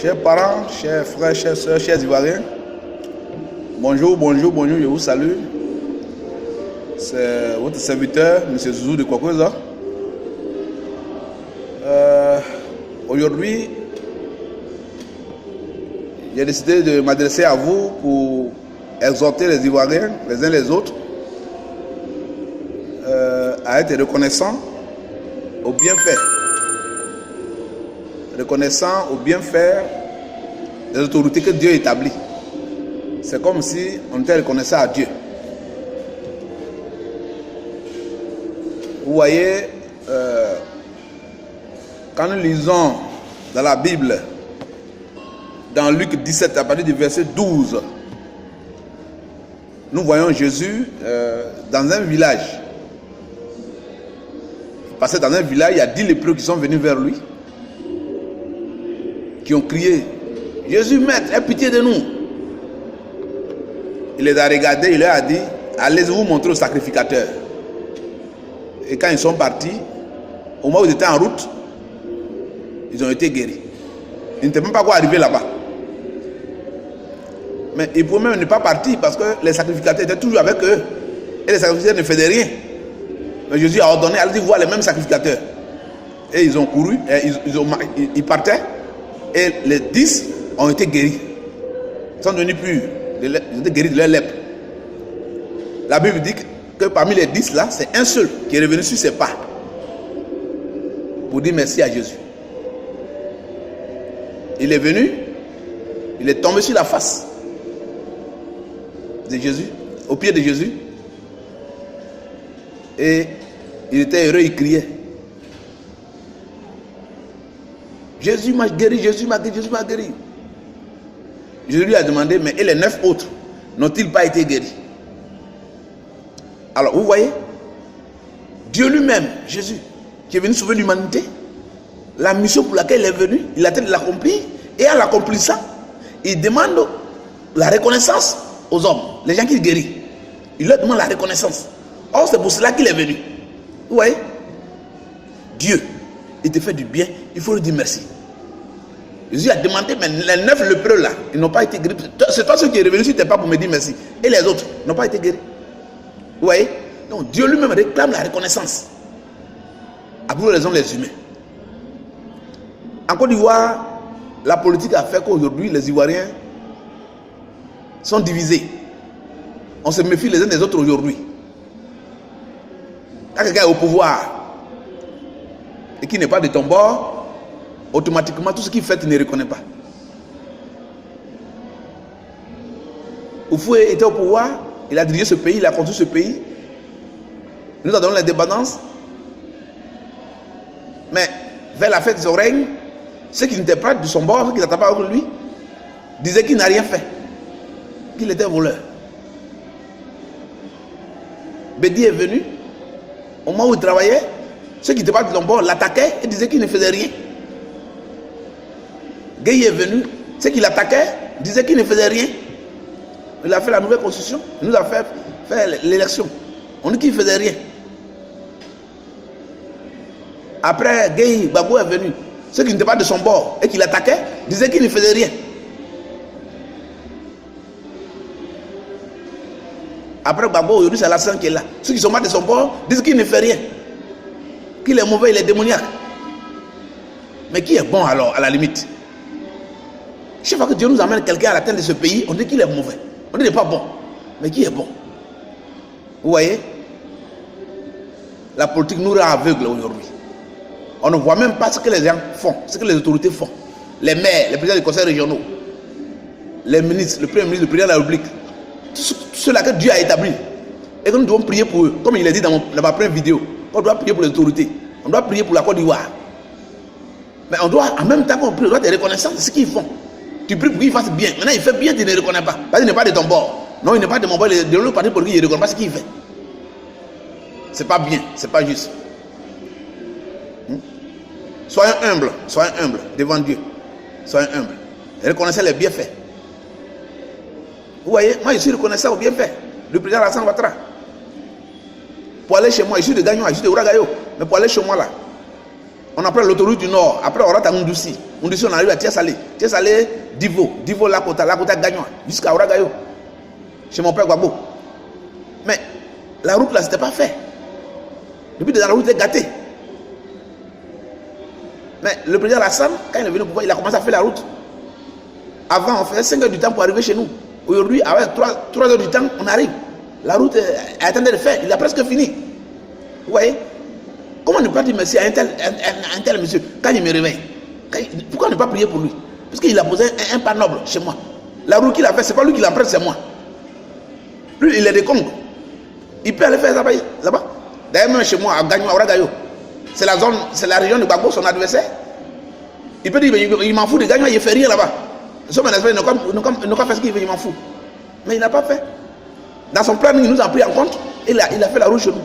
Chers parents, chers frères, chères sœurs, chers Ivoiriens, bonjour, bonjour, bonjour, je vous salue. C'est votre serviteur, M. Zouzou de Kwakweza. Aujourd'hui, j'ai décidé de m'adresser à vous pour exhorter les Ivoiriens, les uns les autres, à être reconnaissants aux bienfaits. Reconnaissant aux bienfaits des autorités que Dieu établit. C'est comme si on était reconnaissant à Dieu. Vous voyez, quand nous lisons dans la Bible, dans Luc 17, à partir du verset 12, nous voyons Jésus dans un village. Il passait dans un village, il y a 10 lépreux qui sont venus vers lui, qui ont crié, Jésus, maître, aie pitié de nous. Il les a regardés, il leur a dit, allez vous montrer au sacrificateur. Et quand ils sont partis, au moment où ils étaient en route, ils ont été guéris. Ils ne savaient même pas quoi arriver là-bas. Mais ils pouvaient même ne pas partir parce que les sacrificateurs étaient toujours avec eux. Et les sacrificateurs ne faisaient rien. Mais Jésus a ordonné, allez voir les mêmes sacrificateurs. Et ils ont couru, et ils partaient. Et les 10 ont été guéris. Ils sont devenus purs. Ils ont été guéris de leur lèpre. La Bible dit que parmi les 10 là, c'est un seul qui est revenu sur ses pas pour dire merci à Jésus. Il est venu, il est tombé sur la face de Jésus, au pied de Jésus. Et il était heureux, il criait. Jésus m'a guéri, Jésus m'a guéri, Jésus m'a guéri. Jésus lui a demandé, mais et les 9 autres n'ont-ils pas été guéris? Alors vous voyez, Dieu lui-même, Jésus, qui est venu sauver l'humanité, la mission pour laquelle il est venu, il a tenté de l'accomplir, et en l'accomplissant, il demande la reconnaissance aux hommes, les gens qu'il guérit. Il leur demande la reconnaissance. Or, c'est pour cela qu'il est venu. Vous voyez, Dieu, il te fait du bien, il faut lui dire merci. Jésus a demandé, mais les 9 lépreux là, ils n'ont pas été guéris. C'est toi ceux qui est revenu sur tes pas pour me dire merci. Et les autres n'ont pas été guéris. Vous voyez? Donc Dieu lui-même réclame la reconnaissance. À vous les hommes, les humains. En Côte d'Ivoire, la politique a fait qu'aujourd'hui, les Ivoiriens sont divisés. On se méfie les uns des autres aujourd'hui. Quand quelqu'un est au pouvoir et qui n'est pas de ton bord, automatiquement, tout ce qu'il fait, tu ne reconnais pas. Oufoué était au pouvoir, il a dirigé ce pays, il a construit ce pays. Il nous a donné l'indépendance. Mais vers la fin de son règne, ceux qui n'étaient pas de son bord, ceux qui n'étaient pas avec lui, disaient qu'il n'a rien fait, qu'il était voleur. Bédi est venu, au moment où il travaillait, ceux qui n'étaient pas de son bord l'attaquaient et disaient qu'il ne faisait rien. Gueye est venu, ceux qui l'attaquaient disaient qu'il ne faisait rien. Il a fait la nouvelle constitution, il nous a fait l'élection. On dit qu'il ne faisait rien. Après, Gueye Babou est venu. Ceux qui n'étaient pas de son bord et qui l'attaquaient disaient qu'il ne faisait rien. Après Babou, aujourd'hui c'est Alassane qui est là. Ceux qui ne sont pas de son bord disent qu'il ne fait rien. Qu'il est mauvais, il est démoniaque. Mais qui est bon alors, à la limite? Chaque fois que Dieu nous amène quelqu'un à la tête de ce pays, on dit qu'il est mauvais. On dit qu'il n'est pas bon. Mais qui est bon? Vous voyez? La politique nous rend aveugles aujourd'hui. On ne voit même pas ce que les gens font, ce que les autorités font. Les maires, les présidents des conseils régionaux, les ministres, le premier ministre, le président de la République, tous ceux-là que Dieu a établis. Et que nous devons prier pour eux. Comme il l'a dit dans ma première vidéo, on doit prier pour les autorités. On doit prier pour la Côte d'Ivoire. Mais on doit, en même temps qu'on prie, on doit être reconnaissant de ce qu'ils font. Tu pries pour qu'il fasse bien. Maintenant, il fait bien, tu ne le reconnais pas. Parce qu'il n'est pas de ton bord. Non, il n'est pas de mon bord. De l'autre parti politique, il ne reconnaît pas ce qu'il fait. C'est pas bien, c'est pas juste. Soyons humbles devant Dieu. Soyons humbles. Reconnaissez les bienfaits. Vous voyez, moi je suis reconnaissant aux bienfaits. Le président Alassane Ouattara. Pour aller chez moi, je suis de Gagnon, je suis de Ouragayo. Mais pour aller chez moi là, On prend l'autoroute du Nord. Après, on rentre à Ndoussi. Ndoussi, on arrive à Tiasalé. Tiasalé, Divo. Divo, Lakota. Lakota, Gagnon. Jusqu'à Oragayo. Chez mon père Gbagbo. Mais la route là, c'était pas fait. Le but de la route est gâté. Mais le président Alassane, quand il est venu au pouvoir, il a commencé à faire la route. Avant, on faisait 5 heures du temps pour arriver chez nous. Aujourd'hui, avec 3 heures du temps, on arrive. La route est en train de faire. Il a presque fini. Vous voyez? Comment ne pas dire merci à un tel monsieur quand il me réveille? Pourquoi ne pas prier pour lui? Parce qu'il a posé un pas noble chez moi. La route qu'il a fait, ce n'est pas lui qui l'emprunte, c'est moi. Lui, il est des Congo. Il peut aller faire ça là-bas. D'ailleurs, même chez moi, à Gagnon, à Oragayo, c'est la zone, c'est la région de Gbagbo, son adversaire. Il peut dire, il m'en fout de Gagnon, il ne fait rien là-bas. Son adversaire, il n'a pas fait ce qu'il veut, il m'en fout. Mais il n'a pas fait. Dans son plan, il nous a pris en compte et il a fait la route chez nous.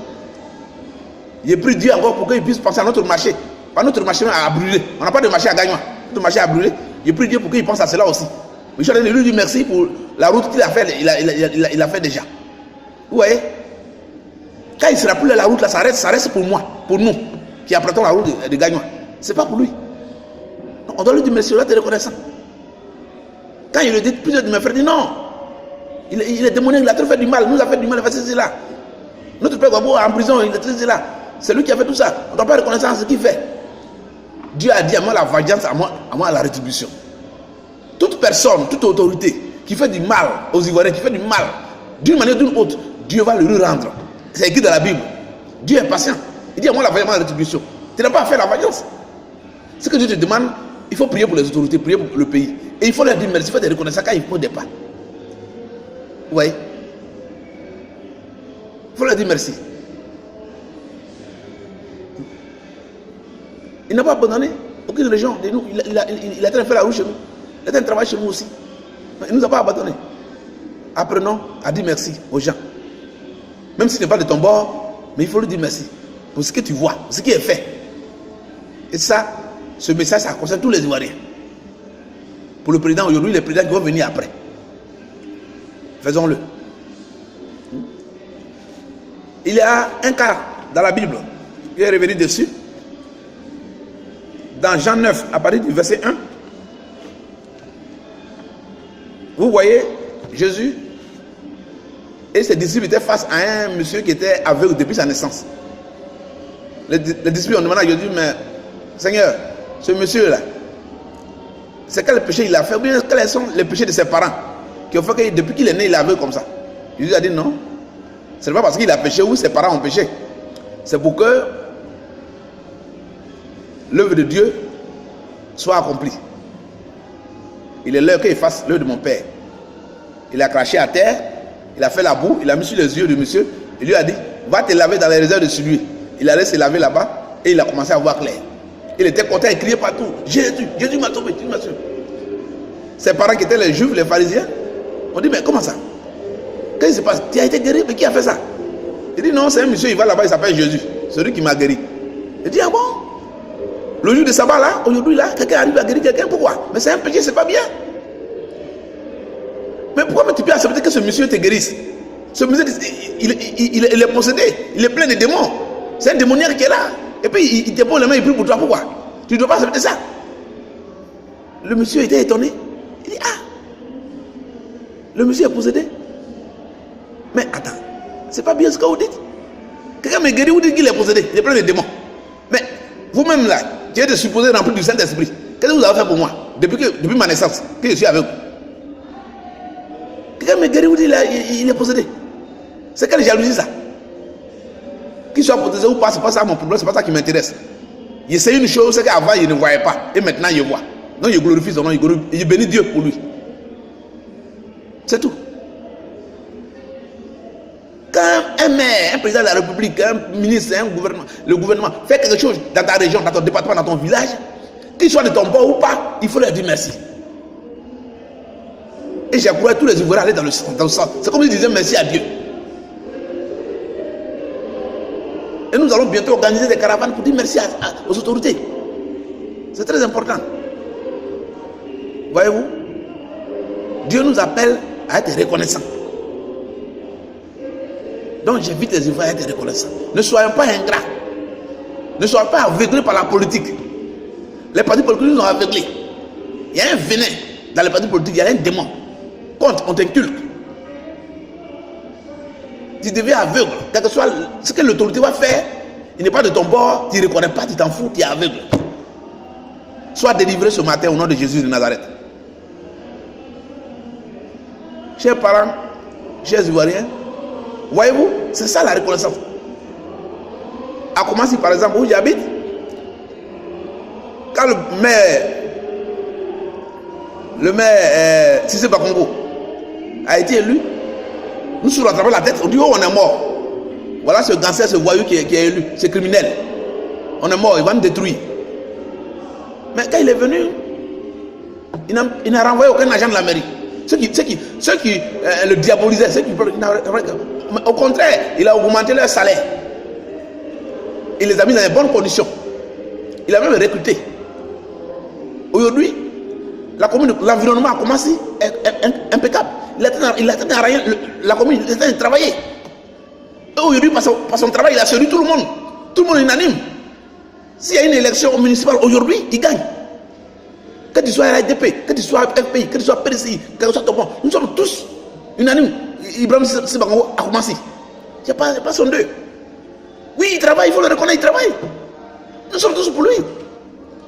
J'ai pris Dieu encore pour qu'il puisse penser à notre marché. Notre marché a brûlé. On n'a pas de marché à Gagnon. Notre marché a brûlé. J'ai pris Dieu pour qu'il pense à cela aussi. Mais je lui dis merci pour la route qu'il a fait. Il a fait déjà. Vous voyez? Quand il sera plus là, la route là, ça reste pour moi, pour nous, qui apprêtons la route de Gagnon. Ce n'est pas pour lui. Donc, on doit lui dire merci, on doit être reconnaissant. Quand il le dit, plusieurs de mes frères disent non. Il est démoniaque, il a trop fait du mal. Nous a fait du mal, il a fait ceci là. Notre père Gbagbo en prison, il est très là. C'est lui qui a fait tout ça. On ne doit pas reconnaître ce qu'il fait. Dieu a dit à moi la vengeance, à moi la rétribution. Toute personne, toute autorité qui fait du mal aux Ivoiriens, qui fait du mal d'une manière ou d'une autre, Dieu va le rendre. C'est écrit dans la Bible. Dieu est patient. Il dit à moi la vengeance, la rétribution. Tu n'as pas à faire la vengeance. Ce que Dieu te demande, il faut prier pour les autorités, prier pour le pays. Et il faut leur dire merci, il faut te reconnaître quand il faut des pas. Vous voyez? Il faut leur dire merci. Il n'a pas abandonné aucune région de nous. Il a train de faire la route chez nous. Il a train de travailler chez nous aussi. Il ne nous a pas abandonné. Apprenons à dire merci aux gens. Même si ce n'est pas de ton bord, mais il faut lui dire merci pour ce que tu vois, pour ce qui est fait. Et ça, ce message, ça concerne tous les Ivoiriens. Pour le président aujourd'hui, les présidents qui vont venir après. Faisons-le. Il y a un cas dans la Bible, je vais revenir dessus. Dans Jean 9, à partir du verset 1, vous voyez Jésus et ses disciples étaient face à un monsieur qui était aveugle depuis sa naissance. Les disciples ont demandé à Jésus, mais Seigneur, ce monsieur-là, c'est quel péché il a fait? Ou bien quels sont les péchés de ses parents qui ont fait que depuis qu'il est né, il est aveugle comme ça? Jésus a dit non. Ce n'est pas parce qu'il a péché ou ses parents ont péché. C'est pour que l'œuvre de Dieu soit accomplie. Il est l'heure qu'il fasse l'œuvre de mon Père. Il a craché à terre, il a fait la boue, il a mis sur les yeux de monsieur, il lui a dit, va te laver dans les réserves de celui. Il allait se laver là-bas et il a commencé à voir clair. Il était content, il criait partout, Jésus, Jésus m'a sauvé, Jésus m'a sauvé. Ses parents qui étaient les juifs, les pharisiens, ont dit, mais comment ça? Qu'est-ce qui se passe? Tu as été guéri, mais qui a fait ça? Il dit, non, c'est un monsieur, il va là-bas, il s'appelle Jésus, celui qui m'a guéri. Il dit, ah bon? Le jour de sabbat là, aujourd'hui là, quelqu'un arrive à guérir quelqu'un, pourquoi? Mais c'est un péché, c'est pas bien. Mais pourquoi tu peux accepter que ce monsieur te guérisse? Ce monsieur, il est possédé, il est plein de démons. C'est un démoniaque qui est là. Et puis il te pose les mains, il prie pour toi, pourquoi? Tu ne dois pas accepter ça. Le monsieur était étonné. Il dit, ah, le monsieur est possédé. Mais attends, c'est pas bien ce que vous dites. Quelqu'un me guérit, vous dites qu'il est possédé, il est plein de démons. Mais vous-même là, tu êtes supposé remplir du Saint-Esprit. Qu'est-ce que vous avez fait pour moi depuis ma naissance, que je suis avec vous? Quelqu'un me guérit, vous dites il est possédé. C'est quelle jalousie ça? Qu'il soit possédé ou pas, c'est pas ça mon problème, c'est pas ça qui m'intéresse. Il sait une chose, c'est qu'avant il ne voyait pas, et maintenant il voit. Donc il glorifie son nom, il bénit Dieu pour lui. C'est tout. Quand un maire, un président de la République, un ministre, un gouvernement, le gouvernement fait quelque chose dans ta région, dans ton département, dans ton village, qu'il soit de ton bord ou pas, il faut leur dire merci. Et j'ai encouragé tous les Ivoiriens à aller dans le sens. C'est comme ils disaient merci à Dieu. Et nous allons bientôt organiser des caravanes pour dire merci aux autorités. C'est très important. Voyez-vous, Dieu nous appelle à être reconnaissants. Donc j'invite les Ivoiriens à être reconnaissants. Ne soyons pas ingrats. Ne soyons pas aveuglés par la politique. Les partis politiques nous ont aveuglés. Il y a un venin dans les partis politiques, il y a un démon. Quand on t'inculque, tu deviens aveugle. Quel que soit ce que l'autorité va faire, il n'est pas de ton bord, tu ne reconnais pas, tu t'en fous, tu es aveugle. Sois délivré ce matin au nom de Jésus de Nazareth. Chers parents, chers Ivoiriens, voyez-vous, c'est ça la reconnaissance. À commencer par exemple où j'habite, quand le maire Cissé Bakongo a été élu, nous nous rattrapons la tête, on dit oh on est mort. Voilà ce gangster, ce voyou qui est élu, ce criminel. On est mort, il va nous détruire. Mais quand il est venu, il n'a renvoyé aucun agent de la mairie. Ceux qui le diabolisaient, au contraire, il a augmenté leur salaire. Il les a mis dans les bonnes conditions. Il a même recruté. Aujourd'hui, l'environnement a commencé impeccable. Il a rien, la commune est en train de travailler. Aujourd'hui, par son travail, il a séduit tout le monde. Tout le monde est unanime. S'il y a une élection municipale aujourd'hui, il gagne. Que tu sois RADP, que tu sois FPI, que tu sois PDCI, que tu sois Topon, nous sommes tous unanimes. Ibrahim Sibakongo a commencé. Il n'y a pas son deux. Oui, il travaille, il faut le reconnaître, il travaille. Nous sommes tous pour lui.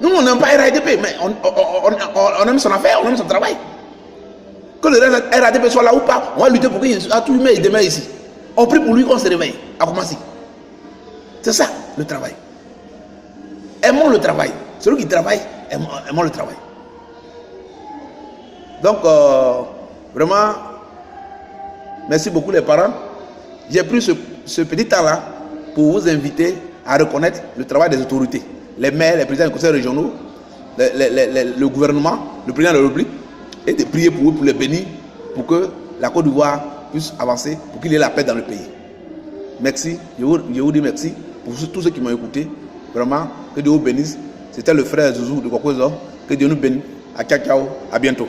Nous, on n'aime pas RADP, mais on aime son affaire, on aime son travail. Que le RADP soit là ou pas, on va lutter pour qu'il soit tout humain et demain ici. On prie pour lui qu'on se réveille, à commencer. C'est ça, le travail. Aimons le travail. Celui qui travaille, aimons le travail. Donc, vraiment, merci beaucoup les parents. J'ai pris ce petit temps-là pour vous inviter à reconnaître le travail des autorités. Les maires, les présidents des conseils régionaux, le gouvernement, le président de la République, et de prier pour eux, pour les bénir, pour que la Côte d'Ivoire puisse avancer, pour qu'il y ait la paix dans le pays. Merci, je vous dis merci pour tous ceux qui m'ont écouté. Vraiment, que Dieu vous bénisse. C'était le frère Zouzou de Kokozo. Que Dieu nous bénisse. À ciao, ciao, à bientôt.